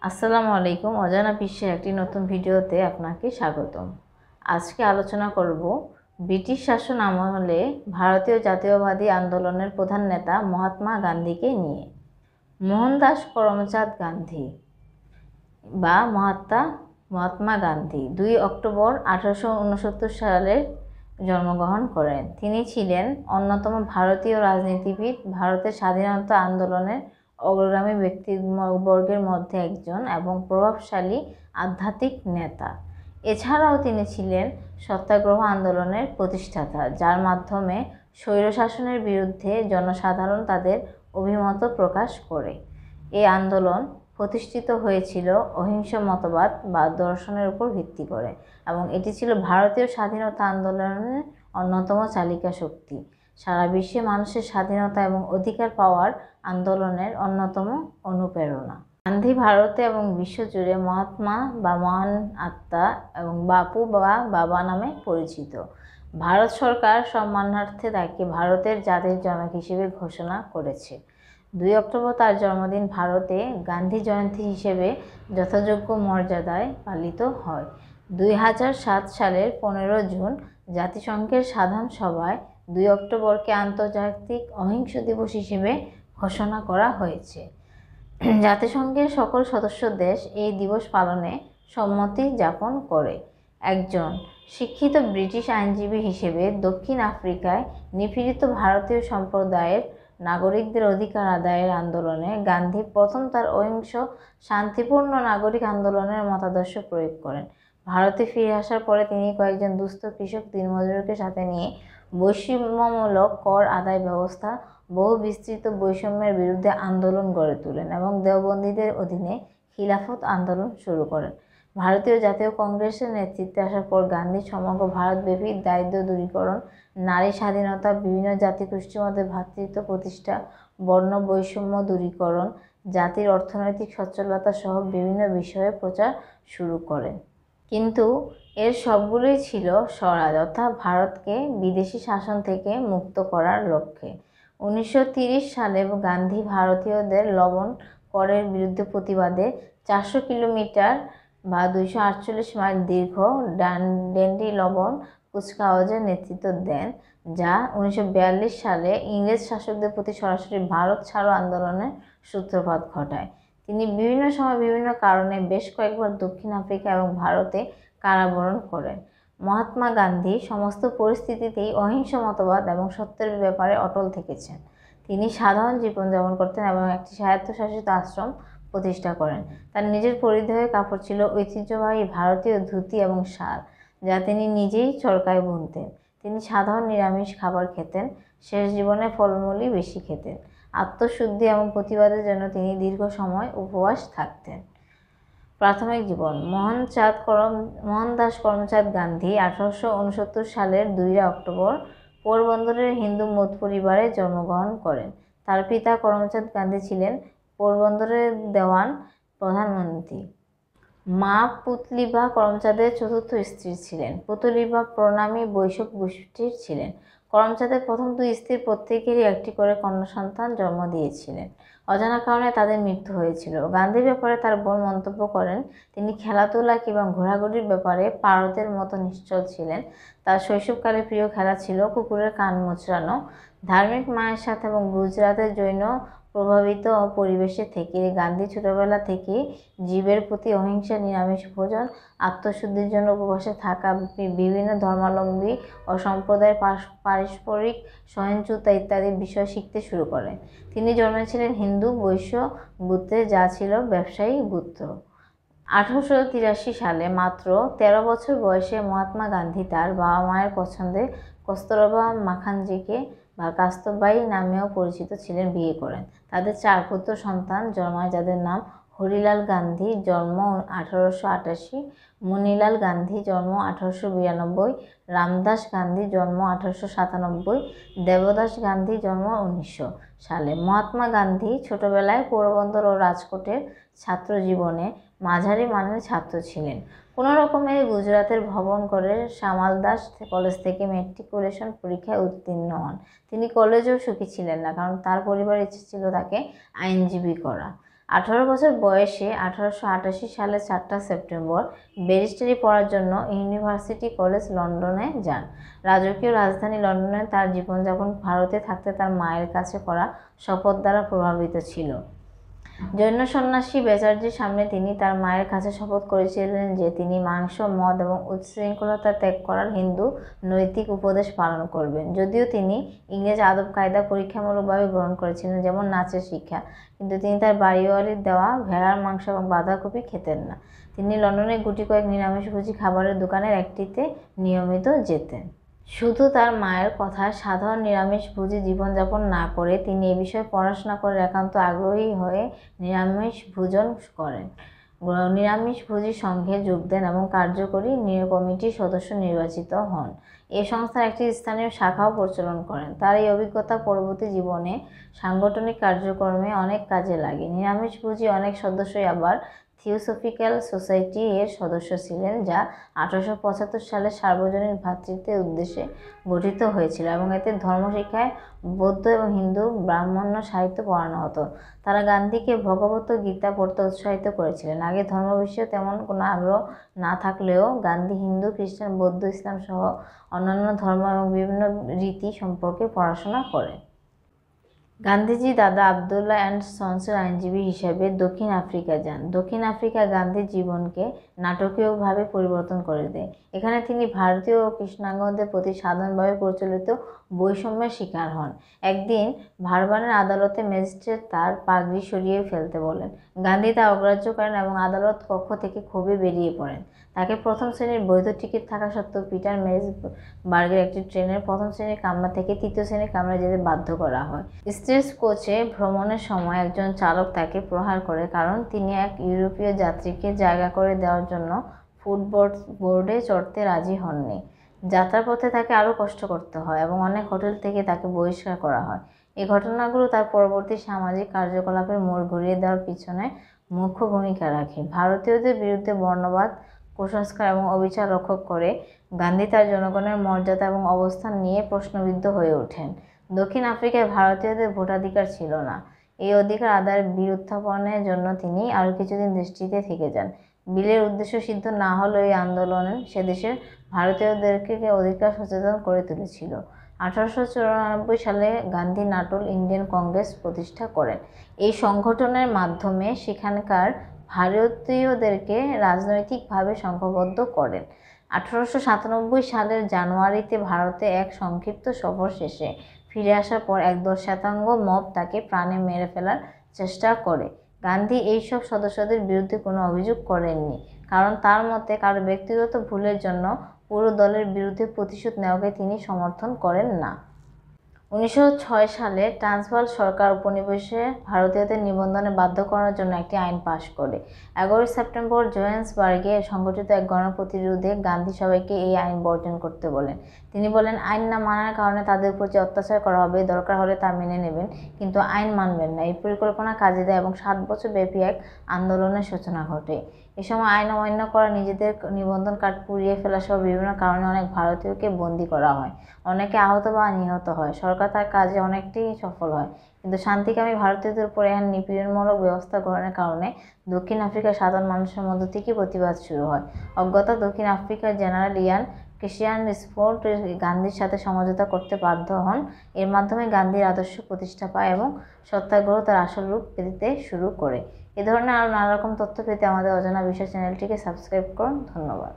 আসসালামু আলাইকুম। অজানা বিশ্বের একটি নতুন ভিডিওতে আপনাকে স্বাগতম। আজকে আলোচনা করব ব্রিটিশ শাসন আমলে ভারতীয় জাতীয়বাদী আন্দোলনের প্রধান নেতা মহাত্মা গান্ধীকে নিয়ে। মোহনদাস করমচাঁদ গান্ধী বা মহাত্মা গান্ধী 2 অক্টোবর 1869 সালে জন্মগ্রহণ করেন। তিনি ছিলেন অন্যতম ভারতীয় রাজনীতিবিদ, ভারতের স্বাধীনতা আন্দোলনের অগ্রগামী ব্যক্তিবর্গের মধ্যে একজন এবং প্রভাবশালী আধ্যাত্মিক নেতা। এছাড়াও তিনি ছিলেন সত্যাগ্রহ আন্দোলনের প্রতিষ্ঠাতা, যার মাধ্যমে স্বৈরশাসনের বিরুদ্ধে জনসাধারণ তাদের অভিমত প্রকাশ করে। এই আন্দোলন প্রতিষ্ঠিত হয়েছিল অহিংস মতবাদ বা দর্শনের উপর ভিত্তি করে এবং এটি ছিল ভারতীয় স্বাধীনতা আন্দোলনের অন্যতম চালিকা শক্তি। সারা বিশ্বে মানুষের স্বাধীনতা এবং অধিকার পাওয়ার আন্দোলনের অন্যতম অনুপ্রেরণা। গান্ধী ভারতে এবং বিশ্বজুড়ে মহাত্মা বা মহান আত্মা এবং বাপু বা বাবা নামে পরিচিত। ভারত সরকার সম্মানার্থে তাকে ভারতের জাতির জনক হিসেবে ঘোষণা করেছে। 2 অক্টোবর তার জন্মদিন ভারতে গান্ধী জয়ন্তী হিসেবে যথাযোগ্য মর্যাদায় পালিত হয়। 2007 সালের 15 জুন জাতিসংঘের সাধারণ সভায় 2 অক্টোবরকে আন্তর্জাতিক অহিংস দিবস হিসেবে ঘোষণা করা হয়েছে। জাতিসংঘের সকল সদস্য দেশ এই দিবস পালনে সম্মতি জ্ঞাপন করে। একজন শিক্ষিত ব্রিটিশ আইনজীবী হিসেবে দক্ষিণ আফ্রিকায় নিপীড়িত ভারতীয় সম্প্রদায়ের নাগরিকদের অধিকার আদায়ের আন্দোলনে গান্ধী প্রথম তার অহিংস শান্তিপূর্ণ নাগরিক আন্দোলনের মতাদর্শ প্রয়োগ করেন। ভারতে ফিরে আসার পরে তিনি কয়েকজন দুস্থ কৃষক দিনমজুরকে সাথে নিয়ে বৈষম্যমূলক কর আদায় ব্যবস্থা, বহু বিস্তৃত বৈষম্যের বিরুদ্ধে আন্দোলন গড়ে তোলেন এবং দেওবন্দীদের অধীনে খিলাফত আন্দোলন শুরু করেন। ভারতীয় জাতীয় কংগ্রেসের নেতৃত্বে আসার পর গান্ধী সমগ্র ভারতব্যাপী দারিদ্র্য দূরীকরণ, নারী স্বাধীনতা, বিভিন্ন জাতিগোষ্ঠীর মধ্যে ভ্রাতৃত্ব প্রতিষ্ঠা, বর্ণ বৈষম্য দূরীকরণ, জাতির অর্থনৈতিক সচ্ছলতা সহ বিভিন্ন বিষয়ে প্রচার শুরু করেন। কিন্তু এর সবগুলোই ছিল স্বরাজ অর্থাৎ ভারতকে বিদেশি শাসন থেকে মুক্ত করার লক্ষ্যে। 1930 সালে গান্ধী ভারতীয়দের লবণ করের বিরুদ্ধে প্রতিবাদে 400 কিলোমিটার বা 248 মাইল দীর্ঘ ড্যান্ডি লবণ কুচকাওয়াজের নেতৃত্ব দেন, যা 1942 সালে ইংরেজ শাসকদের প্রতি সরাসরি ভারত ছাড়ো আন্দোলনের সূত্রপাত ঘটায়। তিনি বিভিন্ন সময় বিভিন্ন কারণে বেশ কয়েকবার দক্ষিণ আফ্রিকা এবং ভারতে কারাবরণ করেন। মহাত্মা গান্ধী সমস্ত পরিস্থিতিতেই অহিংস মতবাদ এবং সত্যের ব্যাপারে অটল থেকেছেন। তিনি সাধারণ জীবনযাপন করতেন এবং একটি স্বায়ত্তশাসিত আশ্রম প্রতিষ্ঠা করেন। তার নিজের পরিধেয় কাপড় ছিল ঐতিহ্যবাহী ভারতীয় ধুতি এবং শাল, যা তিনি নিজেই চরকায় বুনতেন। তিনি সাধারণ নিরামিষ খাবার খেতেন, শেষ জীবনে ফলমূলই বেশি খেতেন। আত্মশুদ্ধি এবং প্রতিবাদের জন্য তিনি দীর্ঘ সময় উপবাস থাকতেন। প্রাথমিক জীবন। মোহনদাস করমচাঁদ গান্ধী 1869 সালের 2 অক্টোবর পোরবন্দরের হিন্দু মধ্য পরিবারে জন্মগ্রহণ করেন। তার পিতা করমচাঁদ গান্ধী ছিলেন পোরবন্দরের দেওয়ান প্রধানমন্ত্রী। মা পুতলিবা করমচাঁদের চতুর্থ স্ত্রী ছিলেন। পুতলিবা প্রণামী বৈশ্য গোষ্ঠীর ছিলেন। করমচাঁদের প্রথম 2 স্ত্রীর প্রত্যেকেরই একটি করে কন্যা সন্তান জন্ম দিয়েছিলেন। অজানা কারণে তাদের মৃত্যু হয়েছিল। গান্ধীর ব্যাপারে তার বোন মন্তব্য করেন, তিনি খেলাধুলা কিংবা ঘোরাঘুরির ব্যাপারে পারদের মতো নিশ্চল ছিলেন। তার শৈশবকালে প্রিয় খেলা ছিল কুকুরের কান মোচড়ানো। ধার্মিক মায়ের সাথে এবং গুজরাটের জৈন প্রভাবিত পরিবেশে থেকে গান্ধী ছোটবেলা থেকেই জীবের প্রতি অহিংসা, নিরামিষ ভোজন, আত্মশুদ্ধির জন্য উপবাসে থাকা, বিভিন্ন ধর্মাবলম্বী ও সম্প্রদায়ের পারস্পরিক সহিষ্ণুতা ইত্যাদি বিষয় শিখতে শুরু করেন। তিনি জন্মেছিলেন হিন্দু বৈশ্য গোত্রে, যা ছিল ব্যবসায়ী গোত্র। 1883 সালে মাত্র 13 বছর বয়সে মহাত্মা গান্ধী তার বাবা মায়ের পছন্দের কস্তুরবা মাখানজিকে বা কাস্তবাই নামেও পরিচিত ছিলেন বিয়ে করেন। তাদের 4 পুত্র সন্তান জন্মায়, যাদের নাম হরিলাল গান্ধী জন্ম 1888, মণিলাল গান্ধী জন্ম 1892, রামদাস গান্ধী জন্ম 1897, দেবদাস গান্ধী জন্ম 1900 সালে। মহাত্মা গান্ধী ছোটবেলায় পোরবন্দর ও রাজকোটের ছাত্র জীবনে মাঝারি মানের ছাত্র ছিলেন। কোনো রকমে গুজরাতের ভবন করে শ্যামালদাস কলেজ থেকে ম্যাট্রিকুলেশন পরীক্ষায় উত্তীর্ণ হন। তিনি কলেজেও সুখী ছিলেন না, কারণ তার পরিবারের ইচ্ছে ছিল তাকে আইনজীবী করা। 18 বছর বয়সে 1888 সালের 4 সেপ্টেম্বর ব্যারিস্টারি পড়ার জন্য ইউনিভার্সিটি কলেজ লন্ডনে যান। রাজকীয় রাজধানী লন্ডনে তার জীবনযাপন ভারতে থাকতে তার মায়ের কাছে করা শপথ দ্বারা প্রভাবিত ছিল। জৈন সন্ন্যাসী ব্যাচার্যের সামনে তিনি তার মায়ের কাছে শপথ করেছিলেন যে তিনি মাংস, মদ এবং উচ্ছৃঙ্খলতা ত্যাগ করার হিন্দু নৈতিক উপদেশ পালন করবেন। যদিও তিনি ইংরেজ আদব কায়দা পরীক্ষামূলকভাবে গ্রহণ করেছিলেন, যেমন নাচের শিক্ষা, কিন্তু তিনি তার বাড়িওয়ালির দেওয়া ভেড়ার মাংস এবং বাঁধাকপি খেতেন না। তিনি লন্ডনের গুটি কয়েক নিরামিষভোজী খাবারের দোকানের একটিতে নিয়মিত যেতেন। শুধু তার মায়ের কথায় সাধারণ নিরামিষভোজী জীবনযাপন না করে তিনি এ বিষয়ে পড়াশোনা করে একান্ত আগ্রহী হয়ে নিরামিষ ভোজন করেন। নিরামিষভোজী সংঘে যোগ দেন এবং কার্যকরী কমিটির সদস্য নির্বাচিত হন। এই সংস্থার একটি স্থানীয় শাখাও প্রচলন করেন। তার এই অভিজ্ঞতা পরবর্তী জীবনে সাংগঠনিক কার্যক্রমে অনেক কাজে লাগে। নিরামিষভোজী অনেক সদস্যই আবার থিওসফিক্যাল সোসাইটি এর সদস্য ছিলেন, যা 1875 সালে সার্বজনীন ভ্রাতৃত্বের উদ্দেশ্যে গঠিত হয়েছিল এবং এতে ধর্মশিক্ষায় বৌদ্ধ এবং হিন্দু ব্রাহ্মণ্য সাহিত্য পড়ানো হতো। তারা গান্ধীকে ভগবত গীতা পড়তে উৎসাহিত করেছিলেন। আগে ধর্ম বিষয়ে তেমন কোনো আগ্রহ না থাকলেও গান্ধী হিন্দু, খ্রিস্টান, বৌদ্ধ, ইসলাম সহ অন্যান্য ধর্ম এবং বিভিন্ন রীতি সম্পর্কে পড়াশোনা করেন। গান্ধীজি দাদা আবদুল্লাহ অ্যান্ড সন্সের আইনজীবী হিসেবে দক্ষিণ আফ্রিকা যান। দক্ষিণ আফ্রিকা গান্ধীর জীবনকে নাটকীয়ভাবে পরিবর্তন করে দেয়। এখানে তিনি ভারতীয় ও কৃষ্ণাঙ্গদের প্রতি সাধারণভাবে প্রচলিত বৈষম্যের শিকার হন। একদিন ভারবানের আদালতে ম্যাজিস্ট্রেট তার পাগড়ি সরিয়ে ফেলতে বলেন। গান্ধী তা অগ্রাহ্য করেন এবং আদালত কক্ষ থেকে ক্ষোভে বেরিয়ে পড়েন। তাকে প্রথম শ্রেণীর বৈধ টিকিট থাকা সত্ত্বেও পিটার ম্যারিজবার্গের একটি ট্রেনের প্রথম শ্রেণীর কামরা থেকে তৃতীয় শ্রেণীর কামরায় যেতে বাধ্য করা হয়। স্টেজ কোচে ভ্রমণের সময় একজন চালক তাকে প্রহার করে, কারণ তিনি এক ইউরোপীয় যাত্রীকে জায়গা করে দেওয়ার জন্য ফুটবোর্ডে চড়তে রাজি হননি। যাত্রাপথে তাকে আরও কষ্ট করতে হয় এবং অনেক হোটেল থেকে তাকে বহিষ্কার করা হয়। এই ঘটনাগুলো তার পরবর্তী সামাজিক কার্যকলাপের মোড় ঘুরিয়ে দেওয়ার পিছনে মুখ্য ভূমিকা রাখে। ভারতীয়দের বিরুদ্ধে বর্ণবাদ, কুসংস্কার এবং অবিচার লক্ষ্য করে গান্ধী তার জনগণের মর্যাদা এবং অবস্থান নিয়ে প্রশ্নবিদ্ধ হয়ে ওঠেন। দক্ষিণ আফ্রিকায় ভারতীয়দের ভোটাধিকার ছিল না। এই অধিকার আদায়ের বিরুত্থাপনের জন্য তিনি আরও কিছুদিন দেশটিতে থেকে যান। বিলের উদ্দেশ্য সিদ্ধ না হলেও এই আন্দোলন সে দেশের ভারতীয়দেরকে অধিকার সচেতন করে তুলেছিল। 1894 সালে গান্ধী নাটোল ইন্ডিয়ান কংগ্রেস প্রতিষ্ঠা করেন। এই সংগঠনের মাধ্যমে সেখানকার ভারতীয়দেরকে রাজনৈতিকভাবে সংঘবদ্ধ করেন। 1897 সালের জানুয়ারিতে ভারতে এক সংক্ষিপ্ত সফর শেষে ফিরে আসার পর একদল শ্বেতাঙ্গ মব তাকে প্রাণে মেরে ফেলার চেষ্টা করে। গান্ধী এইসব সদস্যদের বিরুদ্ধে কোনো অভিযোগ করেননি, কারণ তার মতে কারো ব্যক্তিগত ভুলের জন্য পুরো দলের বিরুদ্ধে প্রতিশোধ নেওয়াকে তিনি সমর্থন করেন না। 1906 সালে ট্রান্সভাল সরকার উপনিবেশে ভারতীয়দের নিবন্ধনে বাধ্য করার জন্য একটি আইন পাশ করে। 11 সেপ্টেম্বর জোহান্সবার্গে সংগঠিত এক গণপ্রতিরোধে গান্ধী সবাইকে এই আইন বর্জন করতে বলেন। তিনি বলেন, আইন না মানার কারণে তাদের উপর যে অত্যাচার করা হবে, দরকার হলে তা মেনে নেবেন, কিন্তু আইন মানবেন না। এই পরিকল্পনা কাজে দেয় এবং 7 বছর ব্যাপী এক আন্দোলনের সূচনা ঘটে। এ সময় আইন অমান্য করা, নিজেদের নিবন্ধন কার্ড পুড়িয়ে ফেলা সহ বিভিন্ন কারণে অনেক ভারতীয়কে বন্দী করা হয়। অনেকে আহত বা নিহত হয়। সরকার তার কাজে অনেকটাই সফল হয়, কিন্তু শান্তিকামী ভারতীয়দের উপর এহেন নিপীড়নমূলক ব্যবস্থা গ্রহণের কারণে দক্ষিণ আফ্রিকার সাধারণ মানুষের মধ্য থেকে প্রতিবাদ শুরু হয়। অজ্ঞতা দক্ষিণ আফ্রিকার জেনারেল ইয়ান ক্রিস্টিয়ানস্পোর্ট গান্ধীর সাথে সমঝোতা করতে বাধ্য হন। এর মাধ্যমে গান্ধীর আদর্শ প্রতিষ্ঠা পায় এবং সত্যাগ্রহ তার আসল রূপ পেতে শুরু করে। এ ধরনের আরও নানা রকম তথ্য পেতে আমাদের অজানা বিষয় চ্যানেলটিকে সাবস্ক্রাইব করুন। ধন্যবাদ।